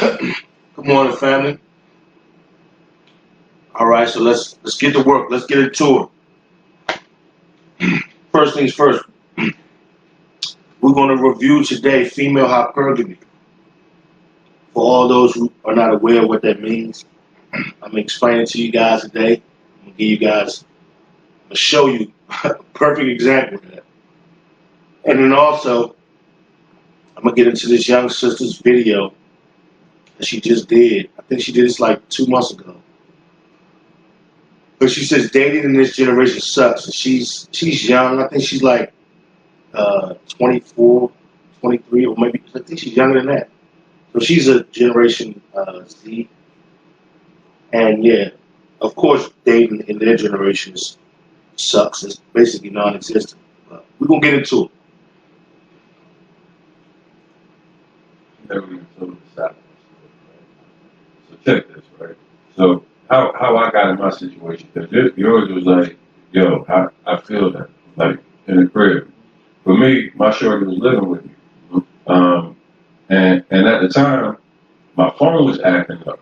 Good morning, family. All right, so let's get to work. Let's get into it. First things first. We're going to review today female hypergamy. For all those who are not aware of what that means, I'm going to explain it to you guys today. I'm going to give you guys, I'm going to show you a perfect example of that. And then also, I'm going to get into this young sister's video that she just did. I think she did this like 2 months ago. But she says dating in this generation sucks. And she's young. I think she's like 24, 23, or maybe I think she's younger than that. So she's a generation Z. And yeah, of course, dating in their generation sucks. It's basically non-existent. But we're going to get into it. So check this, right? So how I got in my situation, because yours was like, yo, I feel that, like, in the crib. For me, my shorty was living with me. And at the time, my phone was acting up.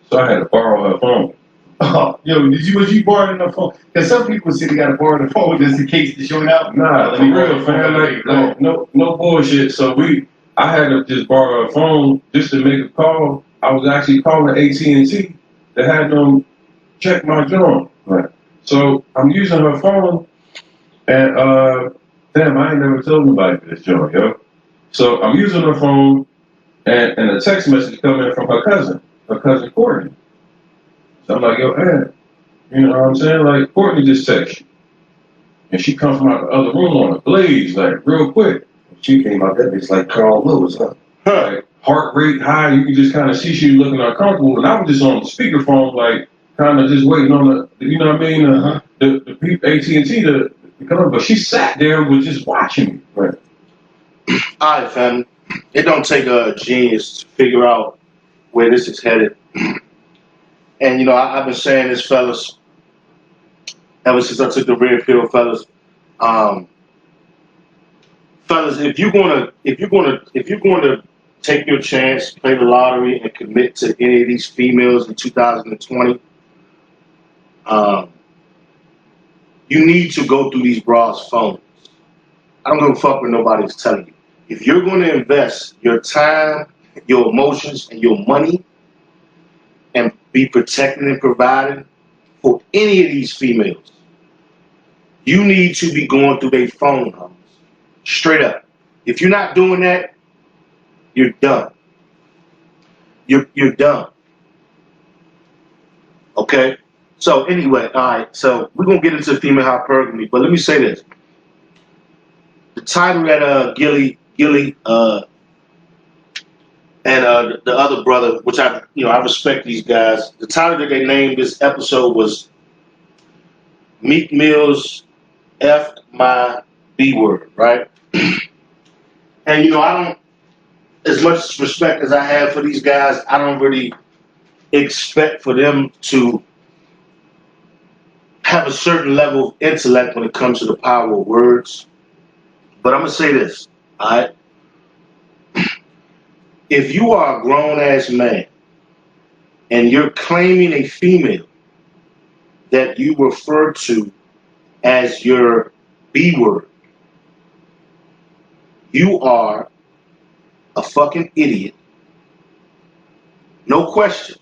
So I had to borrow her phone. Oh, yo, was you borrowing the phone? Because some people say they got to borrow the phone just in case they're showing out. Nah, for real, fam, like no bullshit. So I had to just borrow a phone just to make a call. I was actually calling AT&T to have them check my joint. Right. So I'm using her phone, and damn, I ain't never told nobody this joint, yo. So I'm using her phone, and a text message coming from her cousin Courtney. So I'm like, yo, man, you know what I'm saying? Like, Courtney just texted you. And she comes from out the other room on a blaze, like, real quick. She came out that bitch like Carl Lewis, huh? Like, heart rate high, you can just kind of see she looking uncomfortable. And I was just on the speakerphone, like, kind of just waiting on the, you know what I mean? The people, AT&T to come up. But she sat there and was just watching me. Right. All right, fam. It don't take a genius to figure out where this is headed. And, you know, I've been saying this, fellas, ever since I took the red pill, fellas. Fellas, if you're gonna take your chance, play the lottery, and commit to any of these females in 2020, you need to go through these bras' phones. I don't give a fuck what nobody's telling you. If you're going to invest your time, your emotions, and your money, and be protecting and providing for any of these females, you need to be going through their phone numbers. Straight up. If you're not doing that, you're done. You're done. Okay? So anyway, all right, so we're going to get into female hypergamy, but let me say this. The title that Gilly and the other brother, which I respect these guys. The title that they named this episode was Meek Mill's F My B Word, right? And I don't, as much respect as I have for these guys, I don't really expect for them to have a certain level of intellect when it comes to the power of words. But I'm gonna say this, all right? If you are a grown-ass man and you're claiming a female that you refer to as your B word, you are a fucking idiot. No question.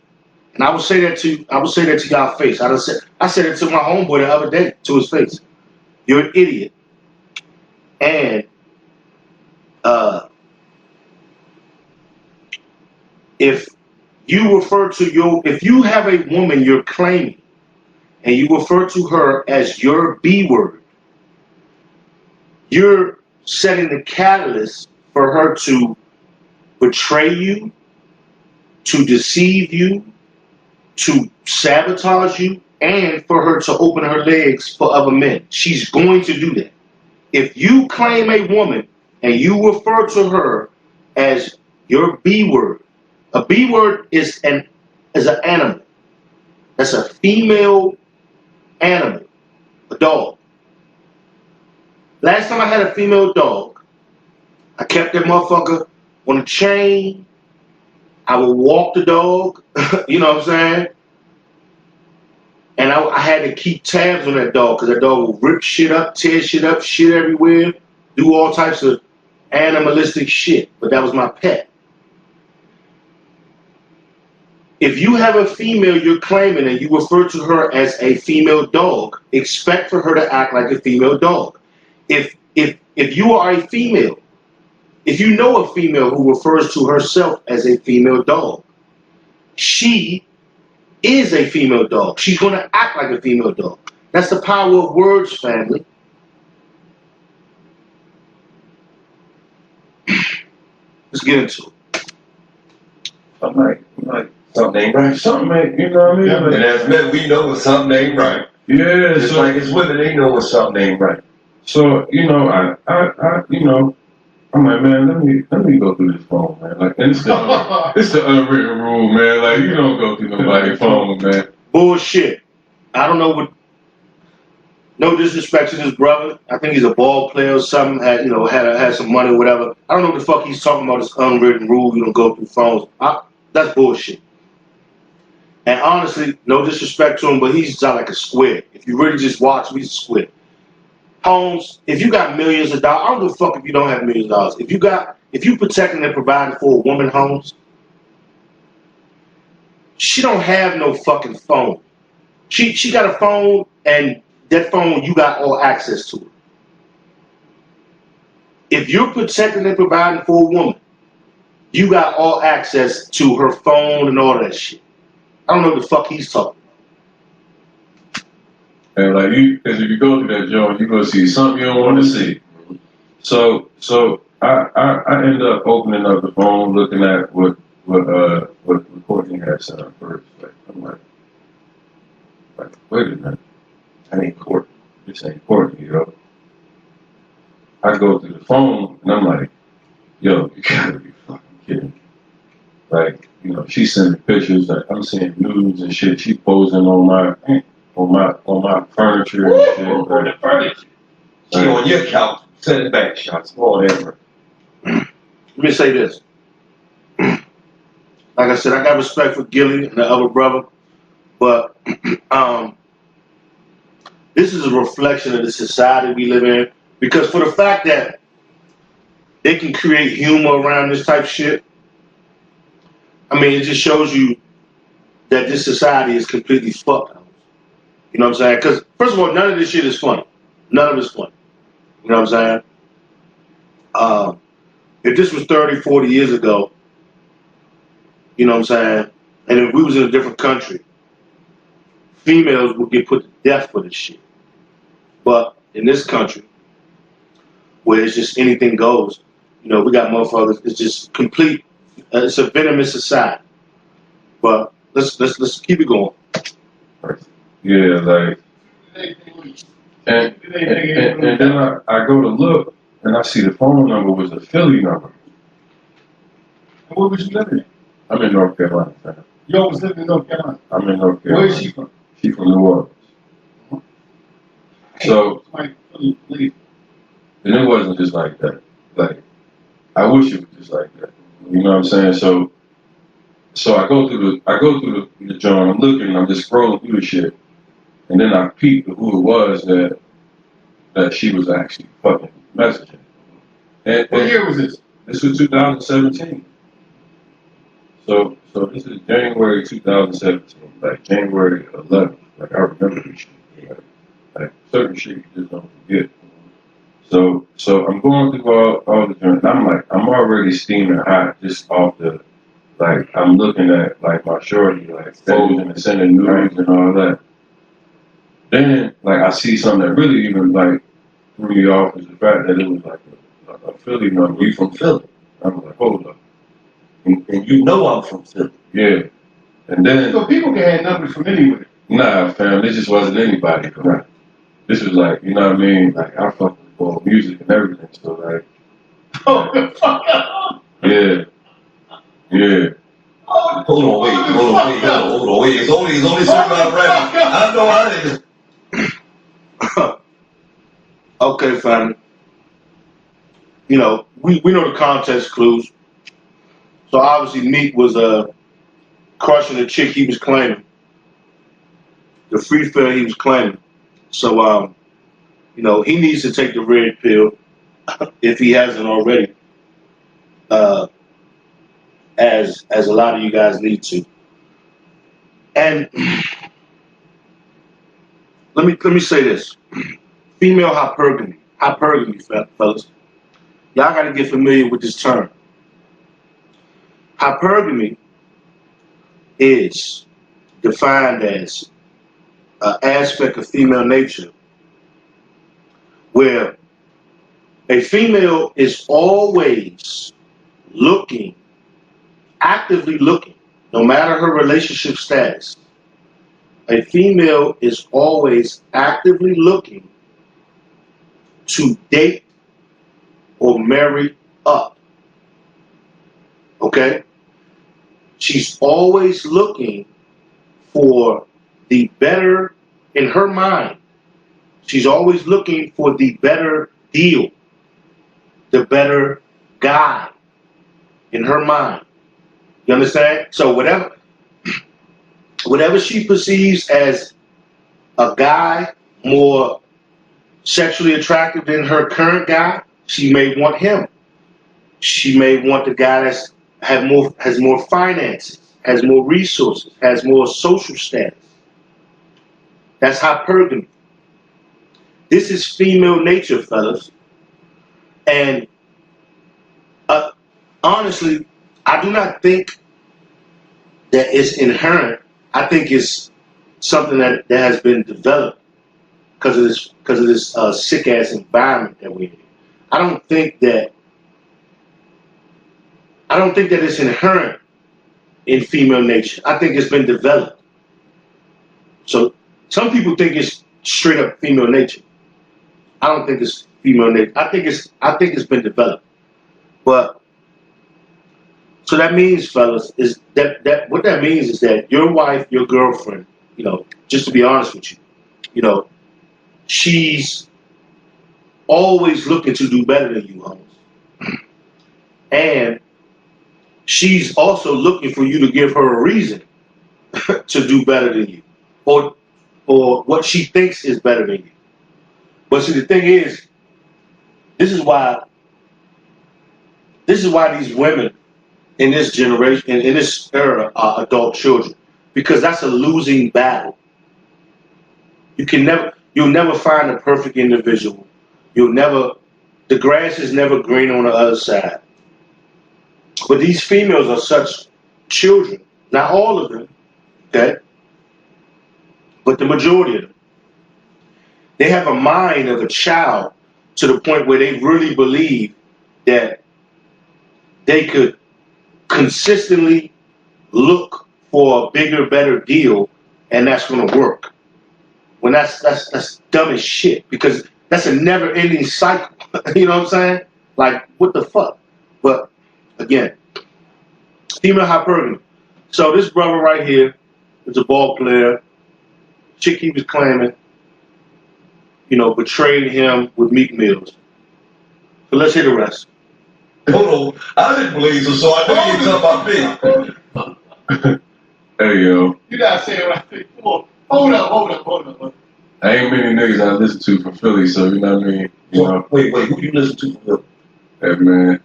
And I will say that to y'all face. I said it to my homeboy the other day to his face. You're an idiot. And if you have a woman you're claiming and you refer to her as your B word, you're setting the catalyst for her to betray you, to deceive you, to sabotage you, and for her to open her legs for other men. She's going to do that. If you claim a woman and you refer to her as your B word, a B word is an animal. That's a female animal, a dog. Last time I had a female dog, I kept that motherfucker on a chain. I would walk the dog, you know what I'm saying? And I had to keep tabs on that dog because that dog would rip shit up, tear shit up, shit everywhere, do all types of animalistic shit. But that was my pet. If you have a female you're claiming and you refer to her as a female dog, expect for her to act like a female dog. If you are a female, if you know a female who refers to herself as a female dog, she is a female dog. She's going to act like a female dog. That's the power of words, family. Let's get into it. I'm like, something ain't right. Something ain't, you know what I mean? Yeah, Like, And as men, we know when something ain't right. yeah, It's so like as women, they know when something ain't right. So, you know, I you know, I'm like, man, let me go through this phone, man. Like, and it's the unwritten rule, man. Like, you don't go through nobody's phone, man. Bullshit. I don't know what. No disrespect to this brother. I think he's a ball player or something. Had some money or whatever. I don't know what the fuck he's talking about. This unwritten rule. You don't go through phones. That's bullshit. And honestly, no disrespect to him, but he's not like a squid. If you really just watch him, he's a squid. Holmes, if you got millions of dollars, I don't give a fuck if you don't have millions of dollars. If you protecting and providing for a woman, Holmes, she don't have no fucking phone. She got a phone, and that phone, you got all access to it. If you're protecting and providing for a woman, you got all access to her phone and all that shit. I don't know what the fuck he's talking about. And like because if you go through that joint, you're gonna see something you don't want to see. So I end up opening up the phone, looking at what Courtney had sent up first. Like, I'm like, wait a minute, that ain't Courtney. This ain't Courtney, yo. I go through the phone and I'm like, yo, you gotta be fucking kidding me. Like, you know, she's sending pictures. Like, I'm seeing nudes and shit. She posing on my furniture and shit. On the furniture. She on your couch, sending back shots, whatever. Let me say this. Like I said, I got respect for Gilly and the other brother, but this is a reflection of the society we live in. Because for the fact that they can create humor around this type of shit, I mean, it just shows you that this society is completely fucked. You know what I'm saying? Because, first of all, none of this shit is funny. None of it's funny. You know what I'm saying? If this was 30, 40 years ago, you know what I'm saying? And if we was in a different country, females would get put to death for this shit. But in this country, where it's just anything goes, you know, we got motherfuckers, it's just complete, it's a venomous society. But let's keep it going. Yeah, like, and then I go to look, and I see the phone number was a Philly number. Where was you living? I'm in North Carolina. Man. You always lived in North Carolina. I'm in North Carolina. Where is she from? She from New Orleans. So, and it wasn't just like that. Like, I wish it was just like that. You know what I'm saying? So I go through the joint. I'm looking. I'm just scrolling through the shit, and then I peeped who it was that she was actually fucking messaging. And what year was this? This was 2017. So this is January 2017, like January 11th. Like, I remember this shit. Like certain shit you just don't forget. So I'm going through all the joints. I'm like, I'm already steaming hot just off the, like, I'm looking at like my shorty, like posing and sending nudes and all that. Then like I see something that really even like threw me off is the fact that it was like a Philly number. You from Philly? I'm like, hold up. And you know I'm from Philly. Yeah. And then So people can have numbers from anywhere. nah, fam, this just wasn't anybody. Right. This was like, you know what I mean? Like I fucking for music and everything. So like, Oh, the fuck up. yeah. Hold on, wait. It's only a certain amount of rap. I know I didn't. Okay, family. You know, we know the context clues. So obviously Meek was crushing the chick he was claiming, the free fare he was claiming. So you know, he needs to take the red pill if he hasn't already, as a lot of you guys need to. And let me say this: female hypergamy, fellas. Y'all got to get familiar with this term. Hypergamy is defined as an aspect of female nature where a female is always looking, actively looking, no matter her relationship status. A female is always actively looking to date or marry up. Okay? She's always looking for the better in her mind. She's always looking for the better deal, the better guy in her mind. You understand? So whatever she perceives as a guy more sexually attractive than her current guy, she may want him. She may want the guy that's has more finances, has more resources, has more social status. That's hypergamy. This is female nature, fellas. And honestly, I do not think that it's inherent. I think it's something that has been developed because of this sick ass environment that we're in. I don't think that it's inherent in female nature. I think it's been developed. So some people think it's straight up female nature. I don't think it's female nature. I think it's been developed. But so that means, fellas, is that what that means is that your wife, your girlfriend, you know, just to be honest with you, you know, she's always looking to do better than you, homies. And she's also looking for you to give her a reason to do better than you, or what she thinks is better than you. But see, the thing is, this is why these women in this generation, in this era, are adult children, because that's a losing battle. You'll never find a perfect individual. The grass is never green on the other side. But these females are such children, not all of them, okay? But the majority of them. They have a mind of a child to the point where they really believe that they could consistently look for a bigger, better deal, and that's going to work. When that's dumb as shit, because that's a never-ending cycle. You know what I'm saying? Like, what the fuck? But again, female hypergamy. So this brother right here is a ball player. Chick he was claiming, you know, betrayed him with Meek Mills. So let's hear the rest. Hold on, I didn't believe so I know you talking about me. Hey, yo. You gotta say it right there. Come on. Hold up. I ain't many niggas I listen to from Philly, so you know what I mean? You know, Wait, who you listen to from Philly? hey, man.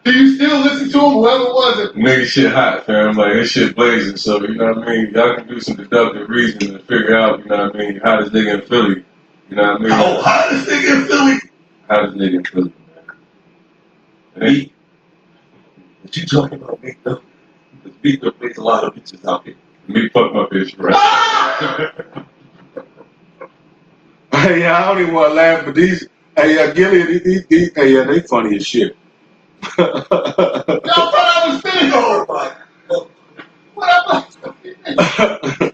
Do you still listen to him, whoever was it? Nigga shit hot, fam. Like, this shit blazing, so, you know what I mean? Y'all can do some deductive reasoning to figure out, you know what I mean, hottest nigga in Philly. You know what I mean? Oh, hottest nigga in Philly? Hottest nigga in Philly, man. Meek. What you talking about, Meek, though? Because Meek don't make a lot of bitches out here. Me fuck my bitch, right? Hey, I don't even want to laugh, but these, hey, Gillian, these, hey, yeah, they funny as shit. Y'all thought I was finished. Oh, my. What am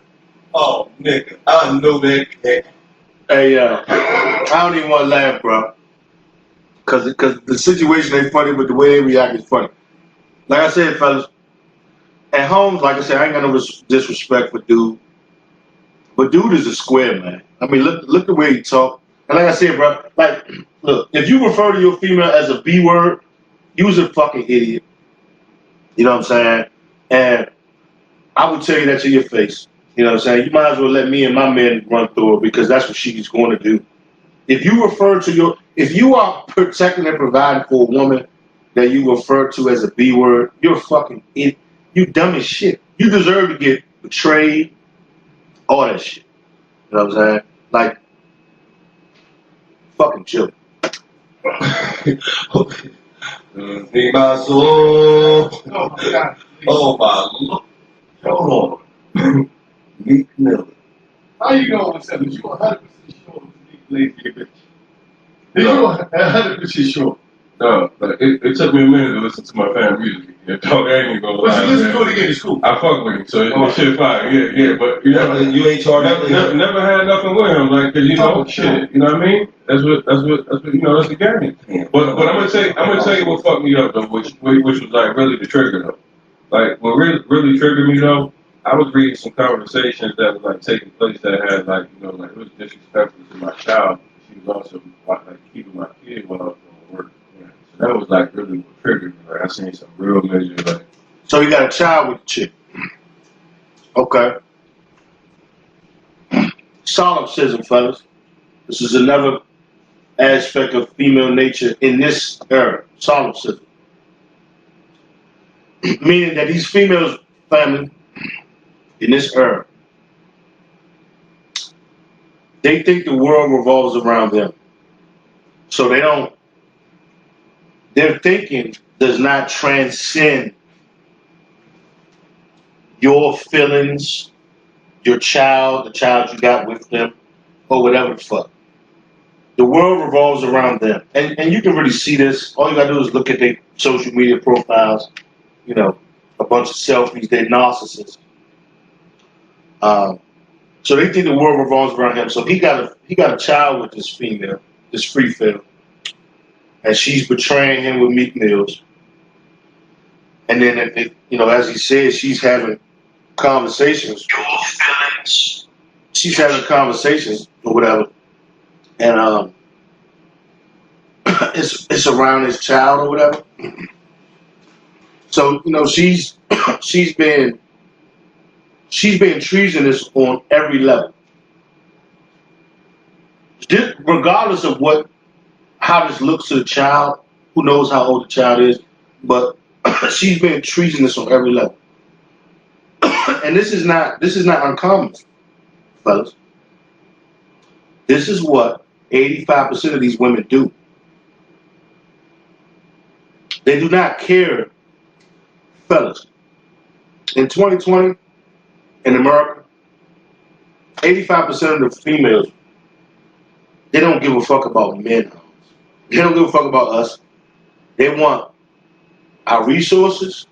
Oh, nigga, I know that cat. Hey, I don't even want to laugh, bro. Cause the situation ain't funny, but the way they react is funny. Like I said, fellas, at home, like I said, I ain't got no disrespect for dude. But dude is a square, man. I mean, look the way he talk. And like I said, bro, like, look, if you refer to your female as a B word, you's a fucking idiot. You know what I'm saying? And I would tell you that to your face. You know what I'm saying? You might as well let me and my men run through it because that's what she's going to do. If you are protecting and providing for a woman that you refer to as a B word, you're fucking idiot. You dumb as shit. You deserve to get betrayed, all that shit. You know what I'm saying? Like, fucking chill. Need my soul. Oh my God. Oh my Lord. Hold on. Meek Miller. How you know what's up? You 100% sure it's Meek lazy bitch. You 100% sure. No, like it took me a minute to listen to my fan music. Yeah, dog, I ain't even gonna lie. But you listen to it again, it's cool. I fuck with him, so it shit fire. Yeah, but you know, You ain't charged never had nothing with him, like, cause you know, shit. You know what I mean? That's what you know. That's the game. But I'm gonna tell you what fucked me up though, which was like really the trigger though. Like what really triggered me though. I was reading some conversations that was like taking place that had like like it was disrespectful to my child. She was also like keeping my kid while I was going to work. Yeah. So that was like really what triggered me. Like I seen some real major like. So you got a child with the chick. Okay. Solipsism, fellas. This is another aspect of female nature in this era. Solipsism. Meaning that these females, family, in this era, they think the world revolves around them. So their thinking does not transcend your feelings, your child, the child you got with them, or whatever the fuck. The world revolves around them. And you can really see this. All you gotta do is look at their social media profiles, a bunch of selfies, they're narcissists. So they think the world revolves around him. So he got a child with this female, this free female, and she's betraying him with Meek Mills. And then, as he said, she's having conversations. Your feelings. She's having conversations or whatever, and it's around his child or whatever. So she's been treasonous on every level. Regardless of how this looks to the child, who knows how old the child is, but she's been treasonous on every level. And this is not uncommon, fellas. This is what 85% of these women do. They do not care, fellas. In 2020, in America, 85% of the females, they don't give a fuck about men. They don't give a fuck about us. They want our resources.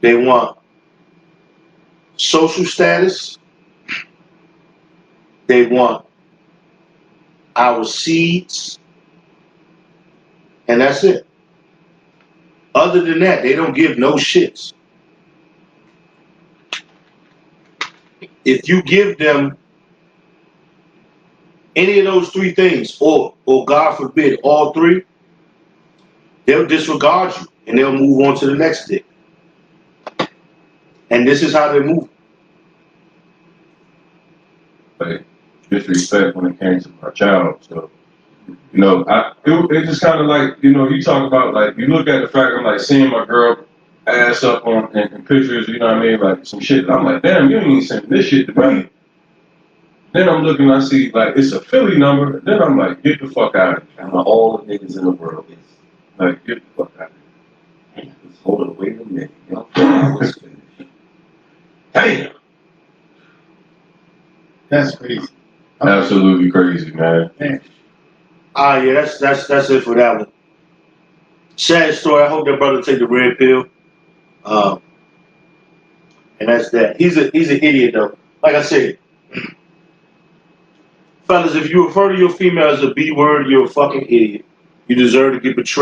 They want social status. They want our seeds. And that's it. Other than that, they don't give no shits. If you give them any of those three things, or God forbid, all three, they'll disregard you and they'll move on to the next dick. And this is how they move. Like disrespect when it came to my child. So, it just kind of like, you talk about, like, you look at the fact I'm like seeing my girl ass up in pictures, you know what I mean, like some shit. I'm like, damn, you ain't even send this shit to me. Then I'm looking, I see, like, it's a Philly number. Then I'm like, get the fuck out of here. And all the niggas in the world is. Like, get the fuck out of here. Hold on, wait a minute. I was finished. Damn. That's crazy. Absolutely crazy, man. Man. Yeah, that's it for that one. Sad story. I hope that brother take the red pill. And that's that. He's an idiot though. Like I said, fellas, if you refer to your female as a B word, you're a fucking idiot. You deserve to get betrayed.